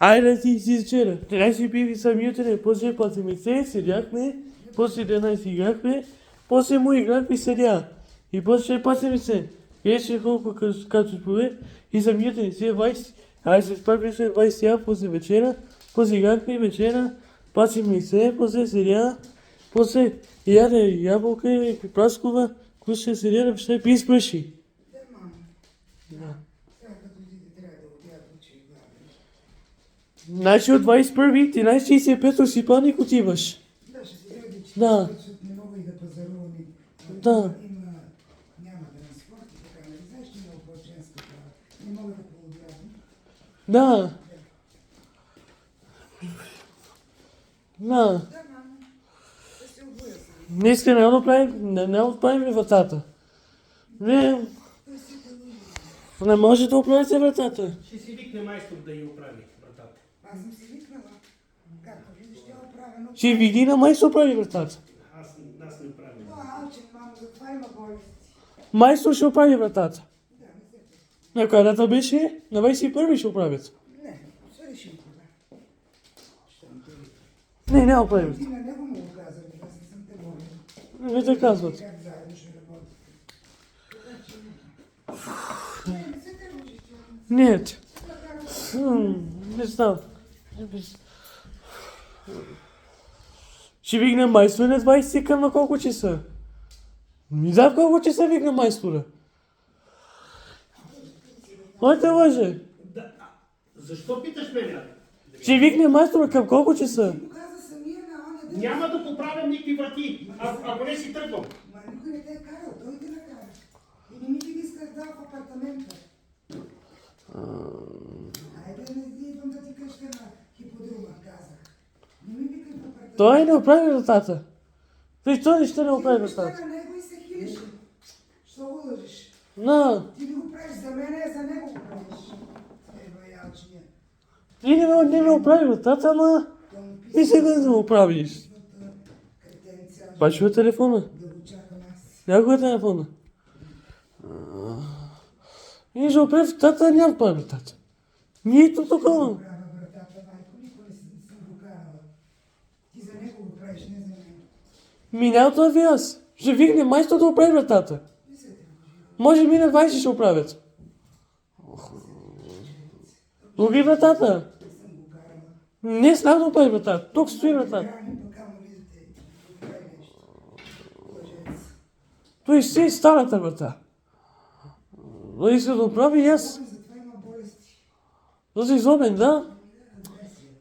Айде ти си вчера. 13 пиви съм ютре, после 5 седяхме, после 11 играхме, после му играхме седя. И после 5 Беше колко като пове и съм ютре, си 20. Айде се спарваме 20 после вечера, после играхме вечера, 5 после седя, после яде ябълка и праскова, която ще седя да ще пи спръши. Да. Значи от 21-ви, 13.65 си паник отиваш. Да, ще си гледа, че Да. не мога и да пазарувам. Да. Няма транспорт и така, нали знаеш, че има по-женска права. Не мога да полудявам. Да. Да. Да, мамо. Да се обуя съм. Днеска не отправим вратата. Не, Той си да лъжи. не може да оправите вратата. Ще си викне майстор да я оправи вратата. Аз съм си викнала. Както видиш, тя оправя, но... Ще види на майстор прави вратата. Аз не оправям. Това е алчен, мамо, затова има болести. Майстор ще оправи вратата. Да, не се те. На коя дата беше? На 21 ще оправят. Не, ще решим кога. Ще не те викна. Не оправят. Ти на него му го казали, аз не съм те молил. Не те казват. Как заедно ще работите. Така че... Не, не се те лъжи, че... Нет. Така, Не знам. Ще викне майстора на 20 към на колко часа? Не знам в колко часа викне майстора. Кой те лъже? Да, защо питаш мен? Ще викне майстора към колко часа? му каза самия на оня ден. Няма да поправям никакви врати, ако не си тръгвам. Ма никой не те е карал, той те накара. И не ми ги исках да в апартамента. Айде, не идвам да ти къща на хиподрума, казах. Не ми викай в апартамента. Той не оправи вратата. Защо не ще не оправи вратата? Ти на него и се хилиш. Що го лъжиш? На, Ти не го правиш за мен, а за него го правиш. Ева ялчния. ти не ме оправи вратата, ама Той ми ми писа се да не оправиш. кретен цял живот. Бачува телефона. Да го чакам аз. Някой е телефона. И ще оправи вратата, няма да оправи вратата. Нито такова. Права вратата, майко, никой не съм го карала. Ти за него го правиш, не за мен. Минал това ви аз. Ще викне майстор да оправи вратата. Не се те лъжи. Може би на 20 ще оправят. Други вратата. Не съм го карала. Не знам да оправи вратата. Тук стои вратата. Грани, пък ама виждате, го прави нещо. Лъжец. Той си е старата врата. Да иска да оправи и аз. Затова има болести. Да си злобен, да? Агресия.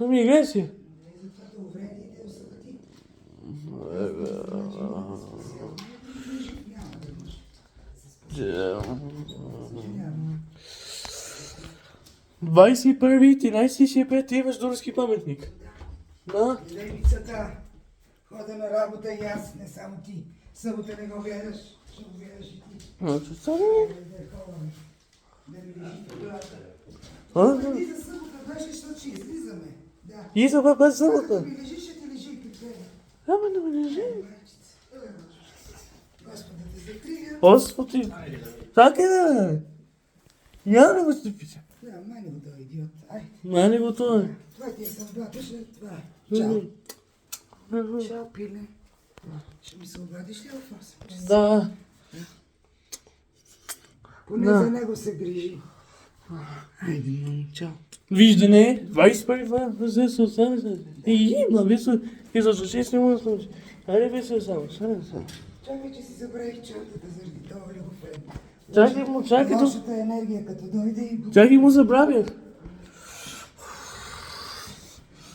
Ами агресия. Не затова да увреди и да усъкати. Няма да може. 21, 13.65 имаш Дурски паметник. Да? Левицата хода на работа и аз, не само ти. Събота не го гледаш, ще го гледаш и ти. Значи само... Върховен. Да ми лежи в главата. А? Ти за събота беше, защото ще излизаме. Да. И за папа Като събота. ми лежи, ще ти лежи и при тебе. Ама не ме лежи. Господа те закрия. Господи. Чакай да. Я не го стъпите. Да, мани го този идиот. Ай, Мани го това. това ти е съдбата, ще това е. Чао. Чао, пиле. Ще ми се обадиш ли в 8 часа? Да. Поне Да. за него се грижи. Айде, мамо, чао. Виждане. 21 взе се остави се. И има, висо. И за 6 не може да случи. Айде ви се само. Чакай, че си забравих чантата заради това любопред. Чакай му. Лошата енергия, като дойде и... Чакай му забравях.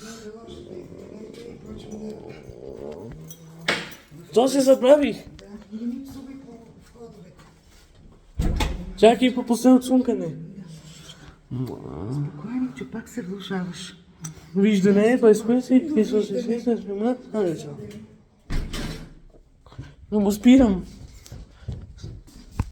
Дойде лошата енергия и почва да... То се забравих. Да, и не ми псувай по входовете. Чакай по последно цункане. Спокойно, че пак се влушаваш. Виждане, 25 и 66 минут. Айде, чао. Но му спирам.